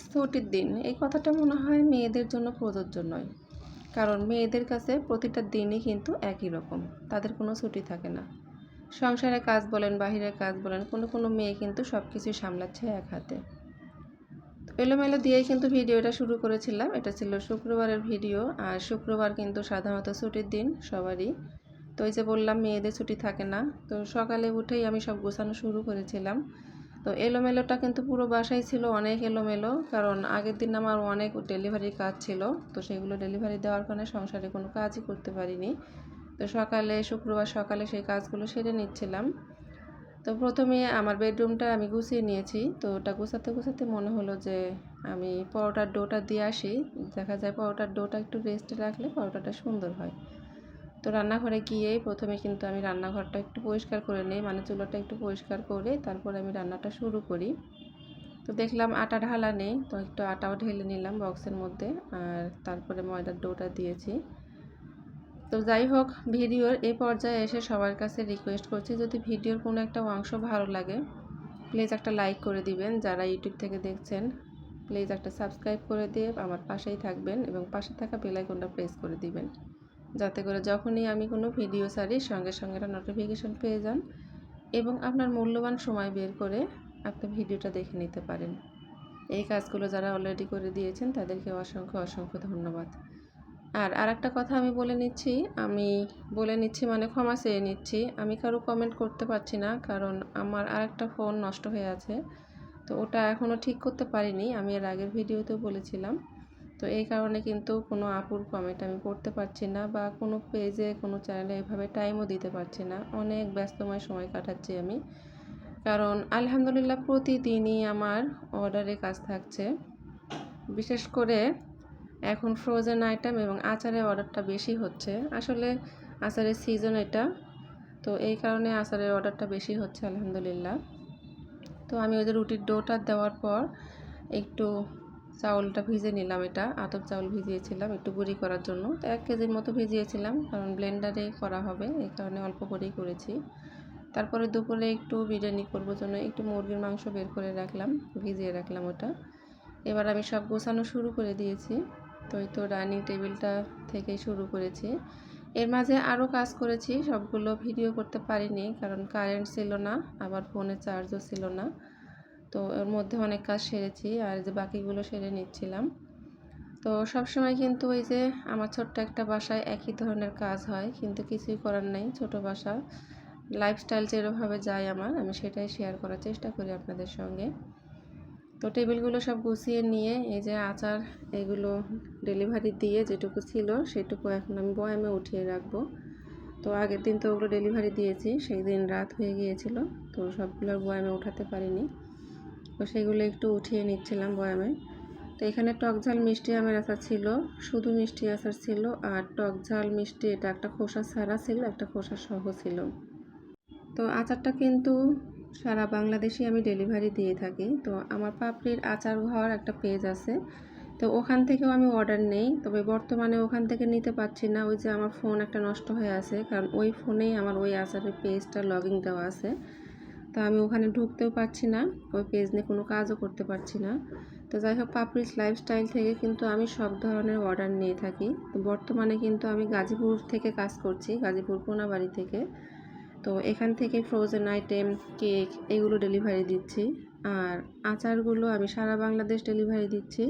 ছুটির দিন এই কথাটা মনে হয় মেয়েদের জন্য প্রযোজ্য নয়। কারণ মেয়েদের কাছে প্রতিটা দিনই কিন্তু একই রকম। তাদের কোনো ছুটি থাকে না। সংসারের কাজ বলেন, বাহিরের কাজ বলেন, কোনো মেয়ে কিন্তু সব কিছুই সামলাচ্ছে এক হাতে। এলোমেলো দিয়েই কিন্তু ভিডিওটা শুরু করেছিলাম। এটা ছিল শুক্রবারের ভিডিও। আর শুক্রবার কিন্তু সাধারণত ছুটির দিন সবারই। তো এই যে বললাম মেয়েদের ছুটি থাকে না। তো সকালে উঠেই আমি সব গোছানো শুরু করেছিলাম। তো এলোমেলোটা কিন্তু পুরো বাসায় ছিল অনেক এলোমেলো, কারণ আগের দিন আমার অনেক ডেলিভারির কাজ ছিল। তো সেগুলো ডেলিভারি দেওয়ার কারণে সংসারে কোনো কাজই করতে পারিনি। তো শুক্রবার সকালে সেই কাজগুলো সেরে নিচ্ছিলাম। তো প্রথমে আমার বেডরুমটা আমি গুছিয়ে নিয়েছি। তো ওটা গুছাতে গুছাতে মনে হলো যে আমি পরোটার ডোটা দিয়ে আসি। দেখা যায় পরোটার ডোটা একটু রেস্টে রাখলে পরোটাটা সুন্দর হয়। তো রান্নাঘরে গিয়েই প্রথমে কিন্তু আমি রান্নাঘরটা একটু পরিষ্কার করে নিই, মানে চুলাটা একটু পরিষ্কার করে তারপরে আমি রান্নাটা শুরু করি। তো দেখলাম আটা ঢালা নেই, তো একটু আটাও ঢেলে নিলাম বক্সের মধ্যে, আর তারপরে ময়দার ডোটা দিয়েছি। তো যাই হোক, ভিডিওর এই পর্যায়ে এসে সবার কাছে রিকোয়েস্ট করছি, যদি ভিডিওর কোনো একটা অংশ ভালো লাগে প্লিজ একটা লাইক করে দিবেন। যারা ইউটিউব থেকে দেখছেন প্লিজ একটা সাবস্ক্রাইব করে দিয়ে আমার পাশেই থাকবেন এবং পাশে থাকা বেল আইকনটা প্রেস করে দিবেন, যাতে করে যখনই আমি কোনো ভিডিও ছাড়ি সঙ্গে সঙ্গে একটা নোটিফিকেশন পেয়ে যান এবং আপনার মূল্যবান সময় বের করে আপনি ভিডিওটা দেখে নিতে পারেন। এই কাজগুলো যারা অলরেডি করে দিয়েছেন তাদেরকে অসংখ্য অসংখ্য ধন্যবাদ। আর আরেকটা কথা আমি বলে নিচ্ছি মানে ক্ষমা চেয়ে নিচ্ছি, আমি কারো কমেন্ট করতে পারছি না, কারণ আমার আরেকটা ফোন নষ্ট হয়ে আছে। তো ওটা এখনও ঠিক করতে পারিনি, আমি এর আগের ভিডিওতেও বলেছিলাম। তো এই কারণে কিন্তু কোনো আপুর কমেন্ট আমি পড়তে পারছি না, বা কোনো পেজে কোনো চ্যানেলে এভাবে টাইমও দিতে পারছি না। অনেক ব্যস্তময় সময় কাটাচ্ছি আমি, কারণ আলহামদুলিল্লাহ প্রতিদিনই আমার অর্ডারে কাজ থাকছে। বিশেষ করে এখন ফ্রোজেন আইটেম এবং আচারের অর্ডারটা বেশি হচ্ছে। আসলে আচারের সিজন এটা, তো এই কারণে আচারের অর্ডারটা বেশি হচ্ছে আলহামদুলিল্লাহ। তো আমি ওই যে রুটির ডোটা দেওয়ার পর একটু চাউলটা ভিজে নিলাম, এটা আতপ চাউল ভিজিয়েছিলাম একটু গুঁড়ি করার জন্য। তো 1 কেজির মতো ভিজিয়েছিলাম, কারণ ব্লেন্ডারে করা হবে এই কারণে অল্প করেই করেছি। তারপরে দুপুরে একটু বিরিয়ানি করবো জন্য একটু মুরগির মাংস বের করে রাখলাম, ভিজিয়ে রাখলাম ওটা। এবার আমি সব গোছানো শুরু করে দিয়েছি। তো এই তো ডাইনিং টেবিলটা থেকেই শুরু করেছি। এর মাঝে আরও কাজ করেছি, সবগুলো ভিডিও করতে পারিনি কারণ কারেন্ট ছিল না, আবার ফোনে চার্জও ছিল না। তো এর মধ্যে অনেক কাজ সেরেছি, আর যে বাকিগুলো সেরে নিচ্ছিলাম। তো সবসময় কিন্তু ওই যে আমার ছোট্ট একটা বাসায় একই ধরনের কাজ হয়, কিন্তু কিছুই করার নেই, ছোট বাসা, লাইফস্টাইল যেভাবে যায় আমি সেটাই শেয়ার করার চেষ্টা করি আপনাদের সঙ্গে। তো টেবিলগুলো সব গুছিয়ে নিয়ে এই যে আচার এগুলো ডেলিভারি দিয়ে যেটুকু ছিল সেটুকু এখন আমি বয়ামে উঠিয়ে রাখবো। তো আগের দিন তো ওগুলো ডেলিভারি দিয়েছি, সেই দিন রাত হয়ে গিয়েছিল, তো সবগুলো বয়ামে উঠাতে পারিনি। তো সেগুলো একটু উঠিয়ে নিচ্ছিলাম বয়ামে। তো এখানে টক ঝাল মিষ্টি আমের আচার ছিল, শুধু মিষ্টি আচার ছিল, আর টক ঝাল মিষ্টি এটা একটা খোসা ছাড়া ছিল, একটা খোসা সহ ছিল। তো আচারটা কিন্তু সারা বাংলাদেশে আমি ডেলিভারি দিয়ে থাকি। তো আমার পাপড়ির আচার ঘর একটা পেজ আছে, তো ওখান থেকেও আমি অর্ডার নেই, তবে বর্তমানে ওখান থেকে নিতে পারছি না, ওই যে আমার ফোন একটা নষ্ট হয়ে আছে, কারণ ওই ফোনেই আমার ওই আচারের পেজটা লগইন দেওয়া আছে। তো আমি ওখানে ঢুকতেও পারছি না, ওই পেজ নিয়ে কোনো কাজও করতে পারছি না। তো যাই হোক, পাপড়িস লাইফস্টাইল থেকে কিন্তু আমি সব ধরনের অর্ডার নিয়ে থাকি। তো বর্তমানে কিন্তু আমি গাজীপুর থেকে কাজ করছি, গাজীপুর কোনাবাড়ি থেকে। তো এখান থেকে ফ্রোজেন আইটেম, কেক এগুলো ডেলিভারি দিচ্ছি, আর আচারগুলো আমি সারা বাংলাদেশ ডেলিভারি দিচ্ছি।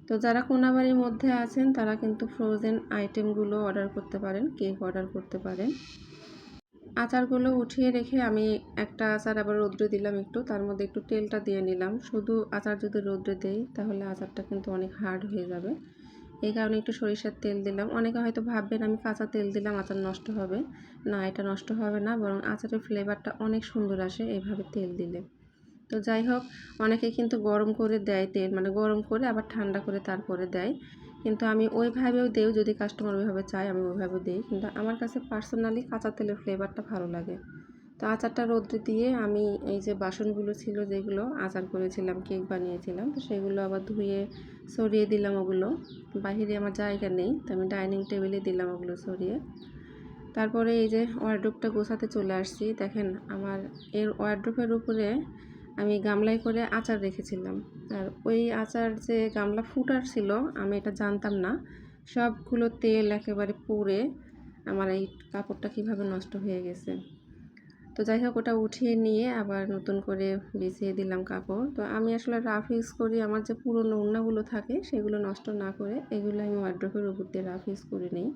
তো যারা কোনাবাড়ির মধ্যে আছেন তারা কিন্তু ফ্রোজেন আইটেমগুলো অর্ডার করতে পারেন, কেক অর্ডার করতে পারেন। আচারগুলো উঠিয়ে রেখে আমি একটা আচার আবার রোদ্রে দিলাম একটু, তার মধ্যে একটু তেলটা দিয়ে নিলাম। শুধু আচার যদি রোদ্রে দেই তাহলে আচারটা কিন্তু অনেক হার্ড হয়ে যাবে, এই কারণে একটু সরিষার তেল দিলাম। অনেকে হয়তো ভাববেন আমি কাঁচা তেল দিলাম আচার নষ্ট হবে, না এটা নষ্ট হবে না, বরং আচারের ফ্লেভারটা অনেক সুন্দর আসে এইভাবে তেল দিলে। তো যাই হোক, অনেকে কিন্তু গরম করে দেয় তেল, মানে গরম করে আবার ঠান্ডা করে তারপরে দেয়, কিন্তু আমি ওইভাবেও দেই, যদি কাস্টমার ওইভাবে চায় আমি ওইভাবেও দিই, কিন্তু আমার কাছে পার্সোনালি কাঁচা তেলের ফ্লেভারটা ভালো লাগে। তো আচারটা রোদ্রে দিয়ে আমি এই যে বাসনগুলো ছিল যেগুলো আচার করেছিলাম, কেক বানিয়েছিলাম, তো সেগুলো আবার ধুয়ে সরিয়ে দিলাম। ওগুলো বাহিরে আমার জায়গা নেই, তো আমি ডাইনিং টেবিলে দিলাম ওগুলো সরিয়ে। তারপরে এই যে ওয়ারড্রোবটা গোছাতে চলে আসছি। দেখেন আমার এর ওয়ারড্রোবের উপরে আমি গামলায় করে আচার রেখেছিলাম। আর ওই আচার যে গামলা ফুটার ছিল আমি এটা জানতাম না। সবগুলো তেল একেবারে পুড়ে আমার এই কাপড়টা কীভাবে নষ্ট হয়ে গেছে। তো যাই হোক, ওটা উঠিয়ে নিয়ে আবার নতুন করে বিছিয়ে দিলাম কাপড়। তো আমি আসলে রাফ ইউজ করি, আমার যে পুরনো ওড়নাগুলো থাকে সেগুলো নষ্ট না করে এগুলো আমি ওয়ারড্রোবের উপর দিয়ে রাফ ইউজ করে নিই।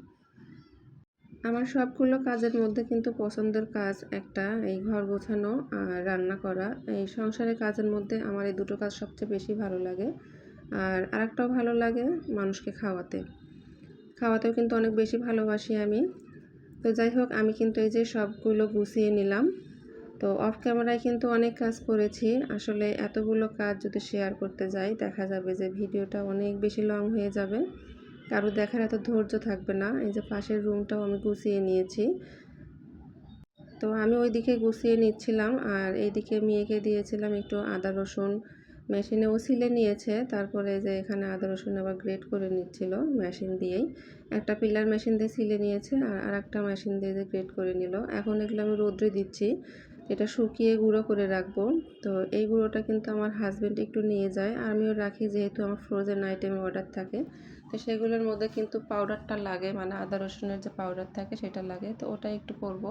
আমার সবগুলো কাজের মধ্যে কিন্তু পছন্দের কাজ একটা এই ঘর গোছানো আর রান্না করা। এই সংসারের কাজের মধ্যে আমার এই দুটো কাজ সবচেয়ে বেশি ভালো লাগে। আর আরেকটাও ভালো লাগে মানুষকে খাওয়াতেও কিন্তু অনেক বেশি ভালোবাসি আমি। তো যাই হোক, আমি কিন্তু এই যে সবগুলো গুছিয়ে নিলাম। তো অফ ক্যামেরায় কিন্তু অনেক কাজ করেছি। আসলে এতগুলো কাজ যদি শেয়ার করতে যাই দেখা যাবে যে ভিডিওটা অনেক বেশি লং হয়ে যাবে, কারো দেখার এত ধৈর্য থাকবে না। এই যে পাশের রুমটাও আমি গুছিয়ে নিয়েছি। তো আমি ওইদিকে গুছিয়ে নিচ্ছিলাম আর এইদিকে মেয়েকে দিয়েছিলাম একটু আদা রসুন, মেশিনেও ছিলে নিয়েছে। তারপরে যে এখানে আদা রসুন আবার গ্রেট করে নিচ্ছিল মেশিন দিয়েই। একটা পিলার মেশিন দিয়ে ছিলে নিয়েছে আর আরেকটা মেশিন দিয়ে যে গ্রেট করে নিল। এখন এগুলো আমি রোদ্রে দিচ্ছি, এটা শুকিয়ে গুঁড়ো করে রাখবো। তো এই গুঁড়োটা কিন্তু আমার হাজব্যান্ড একটু নিয়ে যায় আর আমিও রাখি, যেহেতু আমার ফ্রোজেন আইটেম অর্ডার থাকে। তো সেগুলোর মধ্যে কিন্তু পাউডারটা লাগে, মানে আদা রসুনের যে পাউডার থাকে সেটা লাগে। তো ওটা একটু করব,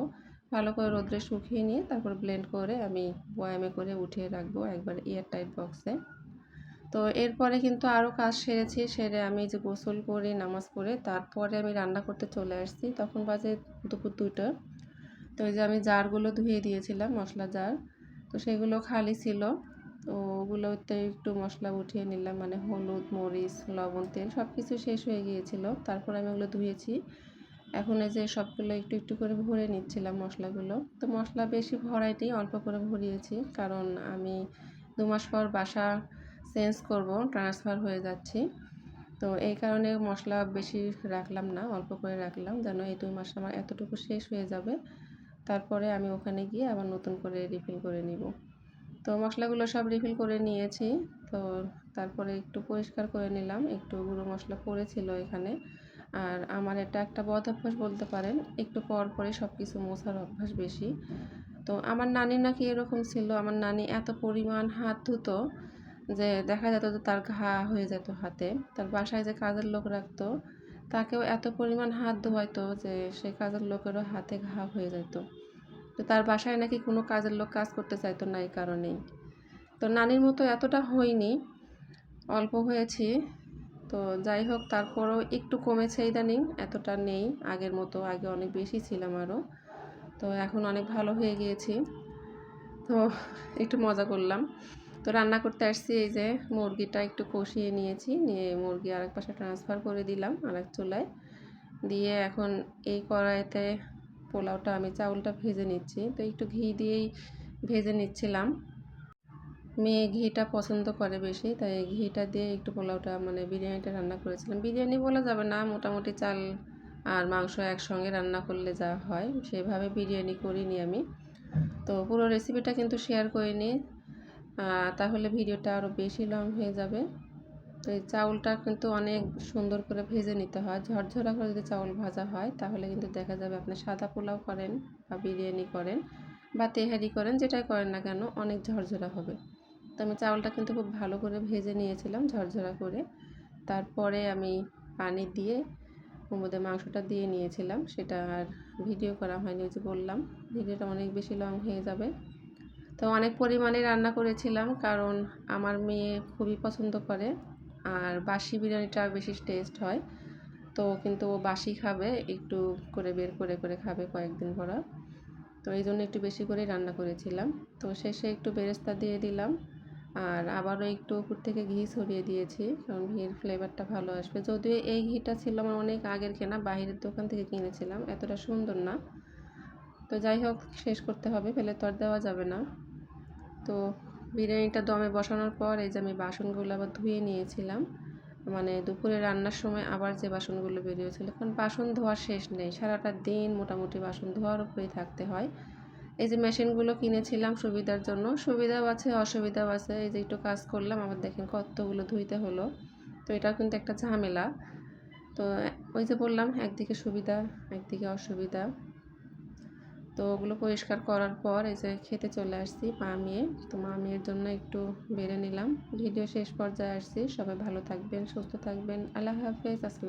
ভালো করে রোদ্রে শুকিয়ে নিয়ে তারপর ব্লেন্ড করে আমি বয়ামে করে উঠিয়ে রাখবো একবার এয়ারটাইট বক্সে। তো এরপরে কিন্তু আরও কাজ সেরে আমি যে গোসল করে নামাজ পড়ে তারপরে আমি রান্না করতে চলে আসছি। তখন বাজে দুপুর 2টা। তো ওই যে আমি জারগুলো ধুয়ে দিয়েছিলাম, মশলা জার, তো সেগুলো খালি ছিল। তো ওগুলোতে একটু মশলা উঠিয়ে নিলাম, মানে হলুদ, মরিচ, লবণ, তেল সব কিছু শেষ হয়ে গিয়েছিল। তারপর আমি ওগুলো ধুয়েছি। এখন এই যে সবগুলো একটু একটু করে ভরে নিচ্ছিলাম মশলাগুলো। তো মশলা বেশি ভরাইনি, অল্প করে ভরিয়েছি, কারণ আমি 2 মাস পর বাসা চেঞ্জ করব, ট্রান্সফার হয়ে যাচ্ছি। তো এই কারণে মশলা বেশি রাখলাম না, অল্প করে রাখলাম, যেন এই 2 মাস আমার এতটুকু শেষ হয়ে যাবে। তারপরে আমি ওখানে গিয়ে আবার নতুন করে রিফিল করে নিব। তো মশলাগুলো সব রিফিল করে নিয়েছি। তো তারপরে একটু পরিষ্কার করে নিলাম, একটু গুঁড়ো মশলা পড়েছিল এখানে। আর আমার এটা একটা বদ অভ্যাস বলতে পারেন, একটু পর পরে সব কিছু মোছার অভ্যাস বেশি। তো আমার নানি নাকি এরকম ছিল, আমার নানি এত পরিমাণ হাত ধুতো যে দেখা যেত যে তার ঘা হয়ে যেত হাতে। তার বাসায় যে কাজের লোক রাখতো তাকেও এত পরিমাণ হাত ধোয়াইতো যে সে কাজের লোকেরও হাতে ঘা হয়ে যেত। তো তার বাসায় নাকি কোনো কাজের লোক কাজ করতে চাইতো না এই কারণেই। তো নানির মতো এতটা হইনি, অল্প হয়েছি। তো যাই হোক, তারপরেও একটু কমেছে ইদানিং, এতটা নেই আগের মতো, আগে অনেক বেশি ছিলাম আরও। তো এখন অনেক ভালো হয়ে গিয়েছি। তো একটু মজা করলাম। তো রান্না করতে আসছি, এই যে মুরগিটা একটু কষিয়ে নিয়েছি, নিয়ে মুরগি আরেক পাশে ট্রান্সফার করে দিলাম আরেক চুলায় দিয়ে। এখন এই কড়াইতে পোলাওটা আমি চাউলটা ভেজে নিচ্ছি। তো একটু ঘি দিয়েই ভেজে নিচ্ছিলাম, মেয়ে ঘিটা পছন্দ করে বেশি, তাই ঘিটা দিয়ে একটু পোলাওটা, মানে বিরিয়ানিটা রান্না করেছিলাম। বিরিয়ানি বলা যাবে না, মোটামুটি চাল আর মাংস একসঙ্গে রান্না করলে যা হয় সেভাবে বিরিয়ানি করিনি আমি। তো পুরো রেসিপিটা কিন্তু শেয়ার করিনি, তাহলে ভিডিওটা আরও বেশি লং হয়ে যাবে। তো এই চাউলটা কিন্তু অনেক সুন্দর করে ভেজে নিতে হয়, ঝরঝরা করে যদি চাউল ভাজা হয় তাহলে কিন্তু দেখা যাবে আপনি সাদা পোলাও করেন বা বিরিয়ানি করেন বা তেহারি করেন, যেটাই করেন না কেন অনেক ঝরঝরা হবে। তো আমি চাউলটা কিন্তু খুব ভালো করে ভেজে নিয়েছিলাম ঝরঝরা করে। তারপরে আমি পানি দিয়ে ওর মধ্যে মাংসটা দিয়ে নিয়েছিলাম, সেটা আর ভিডিও করা হয়নি, ওই যে বললাম ভিডিওটা অনেক বেশি লং হয়ে যাবে। তো অনেক পরিমাণে রান্না করেছিলাম, কারণ আমার মেয়ে খুবই পছন্দ করে আর বাসি বিরিয়ানিটা বেশি টেস্ট হয়। তো কিন্তু ও বাসি খাবে, একটু করে বের করে করে খাবে কয়েকদিন পর। তো এই জন্য একটু বেশি করে রান্না করেছিলাম। তো শেষে একটু বেরেস্তা দিয়ে দিলাম আর আবারও একটু উপর থেকে ঘি ছড়িয়ে দিয়েছি, কারণ ঘির ফ্লেভারটা ভালো আসবে। যদিও এই ঘিটা ছিল আমার অনেক আগের কেনা, বাইরের দোকান থেকে কিনেছিলাম, এতটা সুন্দর না। তো যাই হোক, শেষ করতে হবে, ফেলে তো আর দেওয়া যাবে না। তো বিরিয়ানিটা দমে বসানোর পর এই যে আমি বাসনগুলো আবার ধুয়ে নিয়েছিলাম, মানে দুপুরে রান্নার সময় আবার যে বাসনগুলো বেরিয়েছিল, কারণ বাসন ধোয়ার শেষ নেই, সারাটা দিন মোটামুটি বাসন ধোয়ার উপরেই থাকতে হয়। এই যে মেশিনগুলো কিনেছিলাম সুবিধার জন্য, সুবিধাও আছে অসুবিধাও আছে। এই যে একটু কাজ করলাম, আবার দেখেন কতগুলো ধুইতে হলো। তো এটাও কিন্তু একটা ঝামেলা। তো ওই যে বললাম একদিকে সুবিধা একদিকে অসুবিধা। তো ওগুলো পরিষ্কার করার পর এই যে খেতে চলে আসছি মা মেয়ে। তো মা মেয়ের জন্য একটু বেড়ে নিলাম। ভিডিও শেষ পর্যায়ে আসছি। সবাই ভালো থাকবেন, সুস্থ থাকবেন। আল্লাহ হাফেজ। আসসালাম।